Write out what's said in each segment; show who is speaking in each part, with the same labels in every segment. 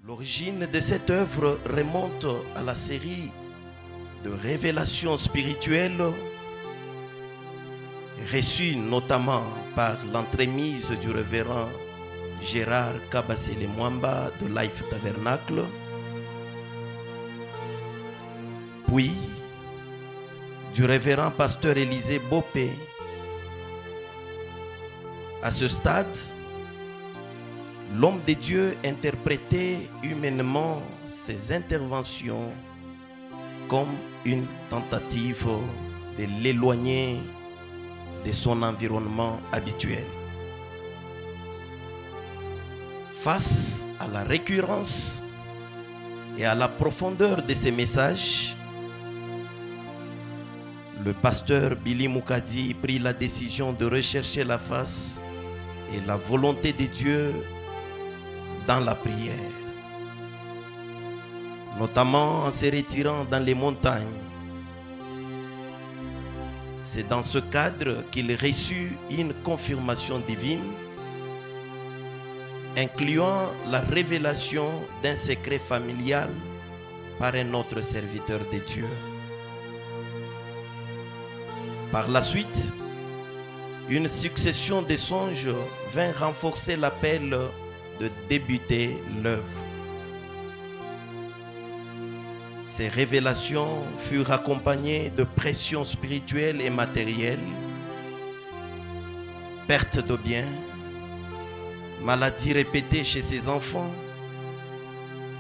Speaker 1: L'origine de cette œuvre remonte à la série de révélations spirituelles reçues notamment par l'entremise du révérend Gérard Kabasele Mwamba de Life Tabernacle, puis du révérend pasteur Élisée Bopé. À ce stade, l'homme de Dieu interprétait humainement ses interventions comme une tentative de l'éloigner de son environnement habituel. Face à la récurrence et à la profondeur de ces messages, le pasteur Billy Moukadi prit la décision de rechercher la face et la volonté de Dieu dans la prière, notamment en se retirant dans les montagnes. C'est dans ce cadre qu'il reçut une confirmation divine, incluant la révélation d'un secret familial par un autre serviteur de Dieu. Par la suite, une succession de songes vint renforcer l'appel de débuter l'œuvre. Ces révélations furent accompagnées de pressions spirituelles et matérielles, perte de biens, maladies répétées chez ses enfants,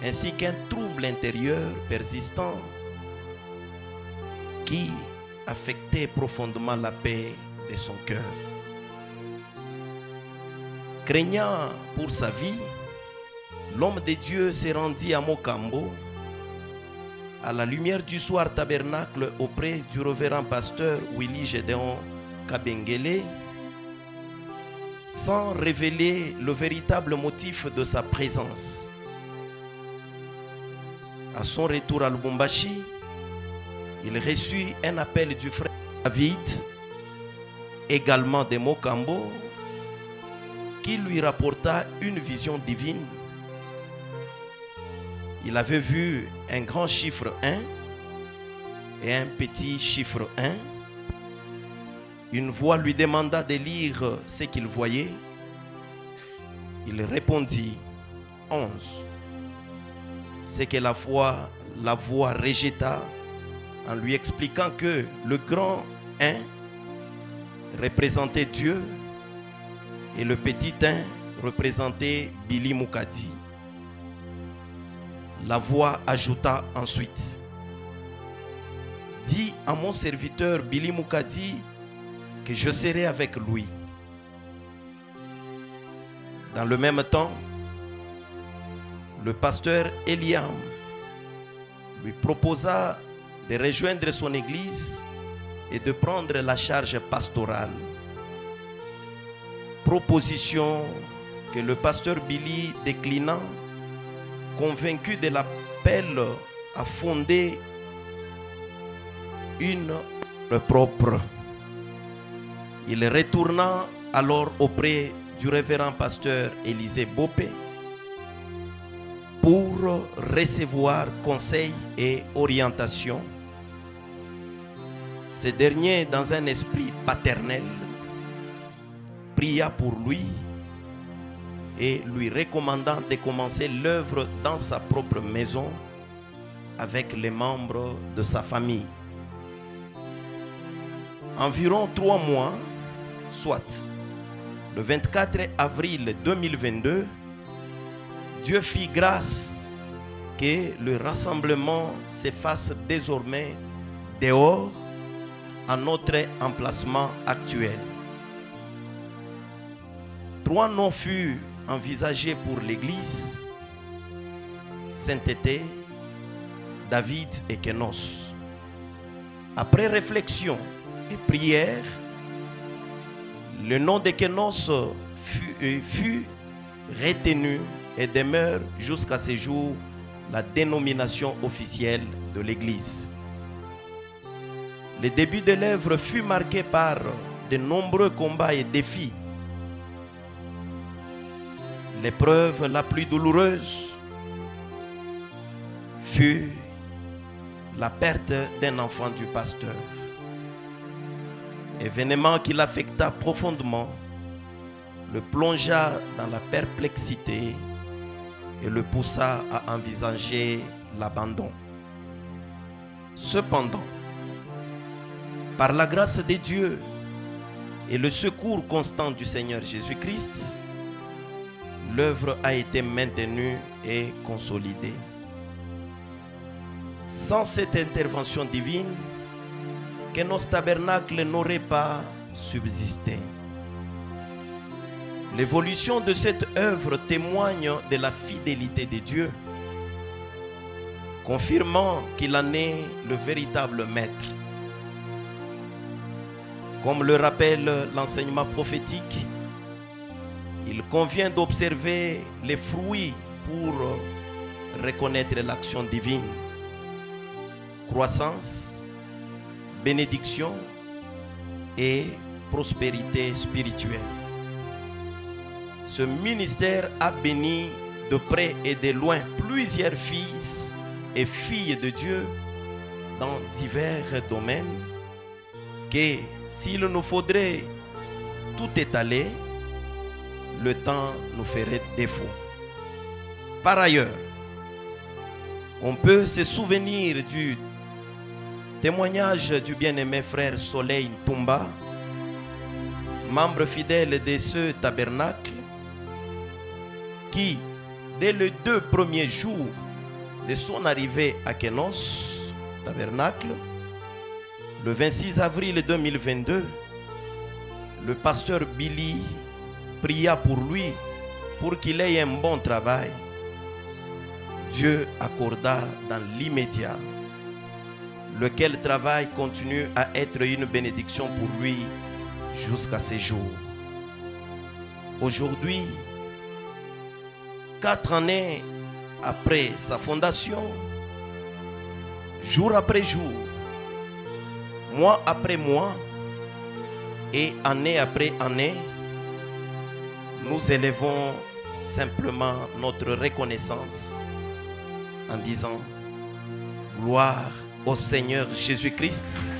Speaker 1: ainsi qu'un trouble intérieur persistant qui affectait profondément la paix de son cœur. Craignant pour sa vie, l'homme de Dieu s'est rendu à Mokambo, à la lumière du soir tabernacle auprès du révérend pasteur Willy Gédéon Kabengele, sans révéler le véritable motif de sa présence. À son retour à Lubumbashi, il reçut un appel du frère David, également de Mokambo, qui lui rapporta une vision divine. Il avait vu un grand chiffre 1 et un petit chiffre 1. Une voix lui demanda de lire ce qu'il voyait. Il répondit 11. C'est que la voix rejeta en lui expliquant que le grand 1 représentait Dieu et le petit 1 représentait Billy Moukadi. La voix ajouta ensuite: dis à mon serviteur Billy Moukadi que je serai avec lui. Dans le même temps, le pasteur Eliam lui proposa de rejoindre son église et de prendre la charge pastorale. Proposition que le pasteur Billy déclina, convaincu de l'appel à fonder une propre. Il retourna alors auprès du révérend pasteur Élisée Bopé pour recevoir conseils et orientation. Ce dernier, dans un esprit paternel, pria pour lui et lui recommandant de commencer l'œuvre dans sa propre maison avec les membres de sa famille. Environ 3 mois, soit le 24 avril 2022, Dieu fit grâce que le rassemblement se fasse désormais dehors à notre emplacement actuel. 3 noms furent envisagés pour l'église: Saint-Été, David et Kenos. Après réflexion et prière, le nom de Kenos fut retenu et demeure jusqu'à ce jour la dénomination officielle de l'église. Le début de l'œuvre fut marqué par de nombreux combats et défis. L'épreuve la plus douloureuse fut la perte d'un enfant du pasteur. Événement qui l'affecta profondément, le plongea dans la perplexité et le poussa à envisager l'abandon. Cependant, par la grâce de Dieu et le secours constant du Seigneur Jésus-Christ, l'œuvre a été maintenue et consolidée. Sans cette intervention divine, Kenos Tabernacle n'aurait pas subsisté. L'évolution de cette œuvre témoigne de la fidélité de Dieu, confirmant qu'il en est le véritable maître. Comme le rappelle l'enseignement prophétique, il convient d'observer les fruits pour reconnaître l'action divine. Croissance, bénédiction et prospérité spirituelle. Ce ministère a béni de près et de loin plusieurs fils et filles de Dieu dans divers domaines que, s'il nous faudrait tout étaler, le temps nous ferait défaut. Par ailleurs, on peut se souvenir du témoignage du bien-aimé frère Soleil Ntumba, membre fidèle de ce tabernacle, qui, dès les 2 premiers jours de son arrivée à Kenos Tabernacle, le 26 avril 2022, le pasteur Billy pria pour lui pour qu'il ait un bon travail. Dieu accorda dans l'immédiat, lequel travail continue à être une bénédiction pour lui jusqu'à ces jours. Aujourd'hui, 4 années après sa fondation, jour après jour, mois après mois et année après année, nous élevons simplement notre reconnaissance en disant gloire au Seigneur Jésus-Christ,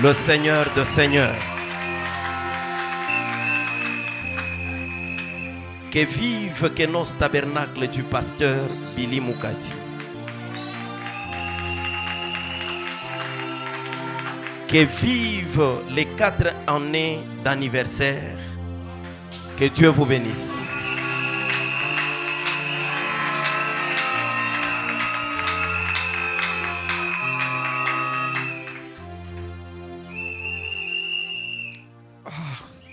Speaker 1: le Seigneur de Seigneurs. Que vive Kenos Tabernacle du pasteur Billy Mukadi. Que vive les 4 années d'anniversaire. Que Dieu vous bénisse.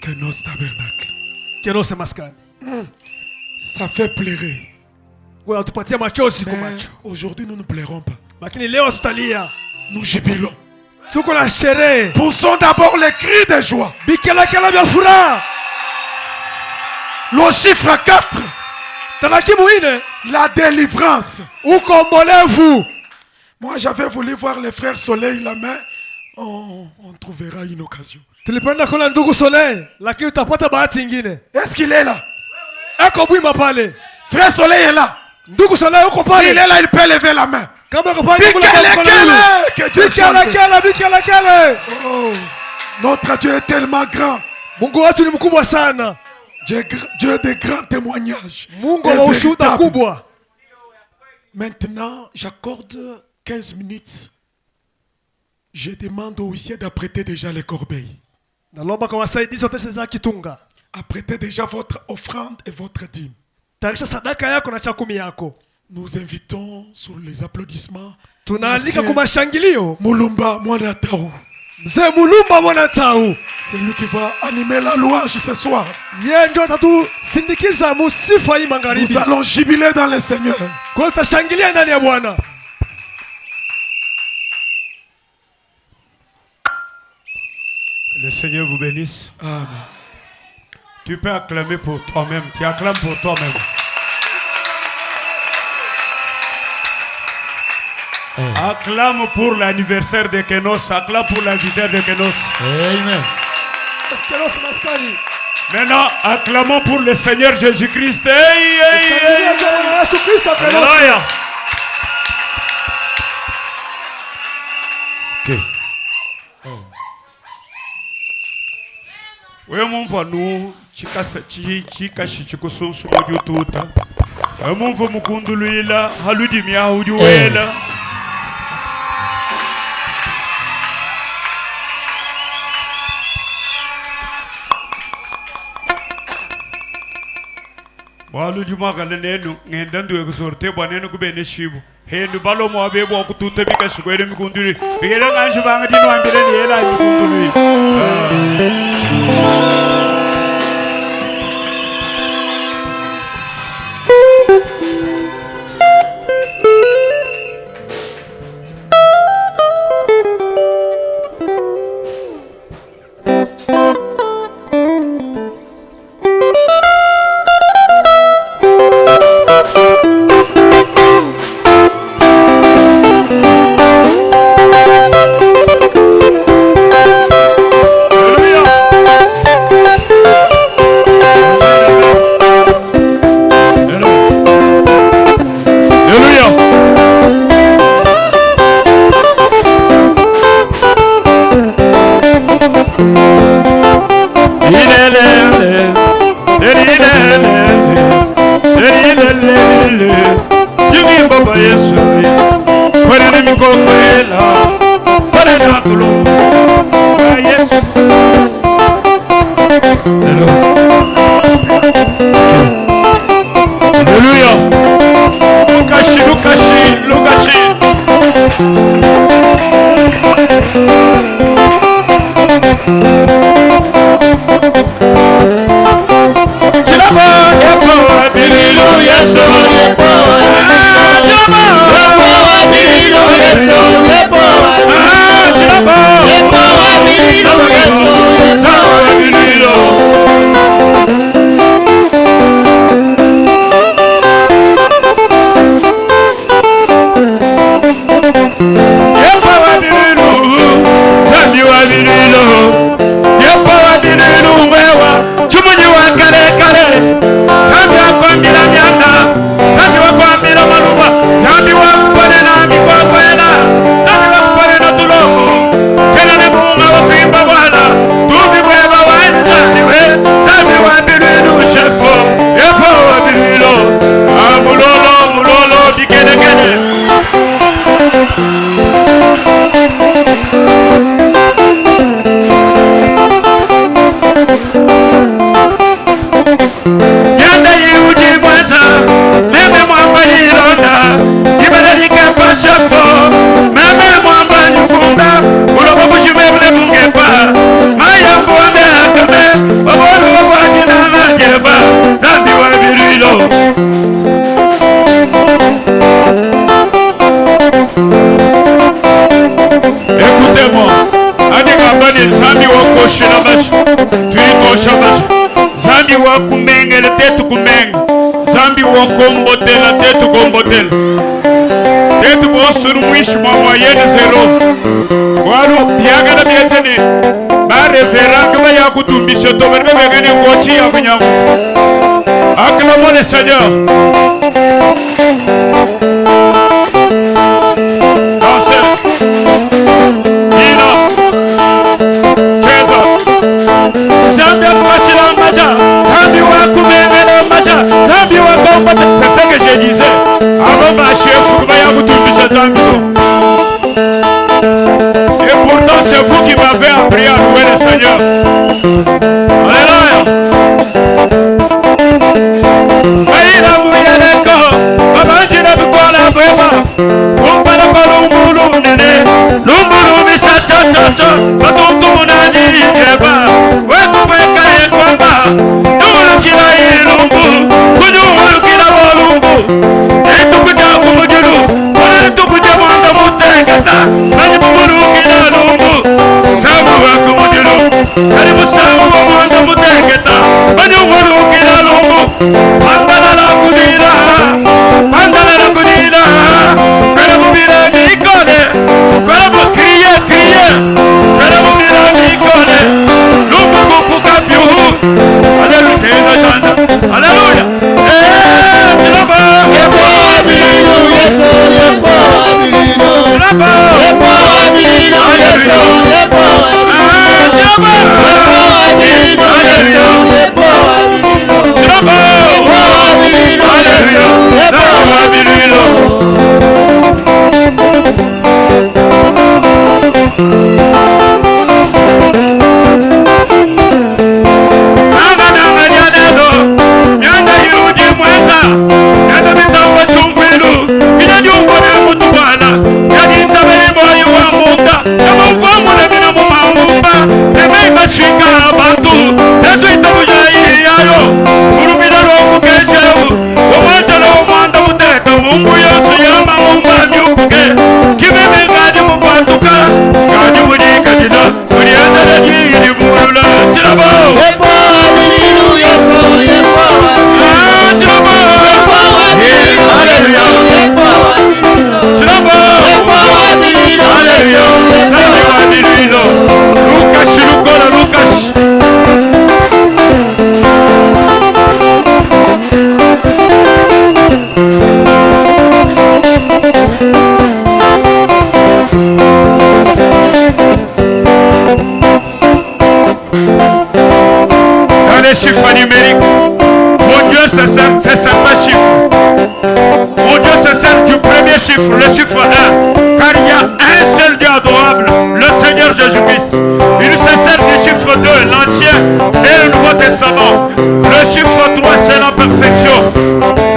Speaker 2: Kenos Tabernacle.
Speaker 3: Kenos Maskani.
Speaker 2: Ça fait pleurer. Mais aujourd'hui, nous ne pleurons pas. Nous jubilons. Poussons d'abord les cris de joie. Le chiffre 4. La délivrance. Moi, j'avais voulu voir les frères Soleil là, mais on trouvera une occasion. Est-ce qu'il est là? Frère Soleil est là. S'il est là, il peut lever la main. Que Dieu soit loué. Oh, notre Dieu est tellement grand. Dieu de grands témoignages. Maintenant, j'accorde 15 minutes. Je demande aux huissiers d'apprêter déjà les corbeilles. Apprêtez déjà votre offrande et votre dîme. Nous invitons sur les applaudissements Mulumba Mwanataou. C'est lui qui va animer la louange ce soir. Nous allons jubiler dans le Seigneur.
Speaker 4: Le Seigneur vous bénisse.
Speaker 2: Amen.
Speaker 4: Tu peux acclamer pour toi-même. Tu acclames pour toi-même. Acclame pour l'anniversaire de Kenos. Acclame pour l'invité de Kenos.
Speaker 2: Amen.
Speaker 4: Maintenant, acclamons pour le Seigneur Jésus-Christ. Alléluia. Okay. We mumva nu chikashi chikusunsu mojututa. We mumva mukunduluila haludi miyahudi wela. Walu juma kalenenu ngendandu ekusorte banenu kubene shibu. Hendu balo mo abebo kututa bika shigwele mikunduli. Bigera kanshi banga dinu ambele ni yela mikunduli. Acclamons le Seigneur. Dansez. Nina. Cheza. Zambia Kwasila Maja. Zambi wa kumengele Maja. Zambi wa kombata. C'est ce que je disais. Avant ma chef, Zambi. Et pourtant c'est vous qui m'avez appris à louer le Seigneur. Alléluia. Crier, le chiffre 1, car il y a un seul Dieu adorable, le Seigneur Jésus-Christ. Il se sert du chiffre 2, l'Ancien et le Nouveau Testament. Le chiffre 3, c'est la perfection.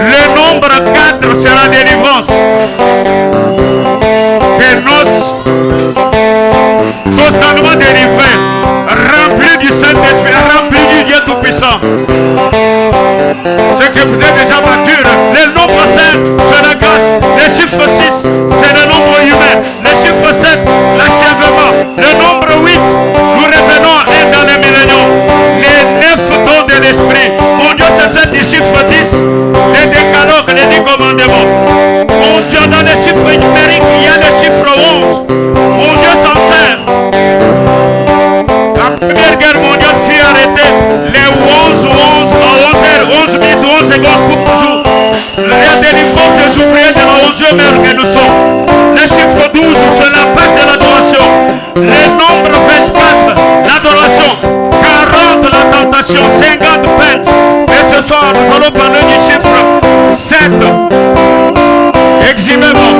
Speaker 4: Le nombre 4, c'est la délivrance. Que nous, totalement délivrés, remplis du Saint-Esprit, remplis du Dieu Tout-Puissant. Ce que vous êtes déjà mature. Le nombre 5, c'est la grâce. Le chiffre 6, c'est le nombre humain. Le chiffre 7, l'achèvement. Le nombre 8, nous revenons dans le millénium. Les 9 dons de l'esprit. Mon Dieu, c'est celle du chiffre 10. Les décalogues, les 10 commandements. Mon Dieu, dans les chiffres numériques, il y a le chiffre 11. Mon Dieu s'en sert. La première guerre mondiale fut arrêtée les 11 heures, 11 minutes, 11 secondes pour toujours. La délivrance des ouvriers de la 11e heure que nous sommes. Le chiffre 12, c'est la paix de l'adoration. Le nombre 24, l'adoration. 40, la tentation. 50, pente. Et ce soir, nous allons parler du chiffre 7. Eximez-moi.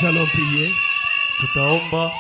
Speaker 2: Nous allons prier.
Speaker 4: Tutaomba.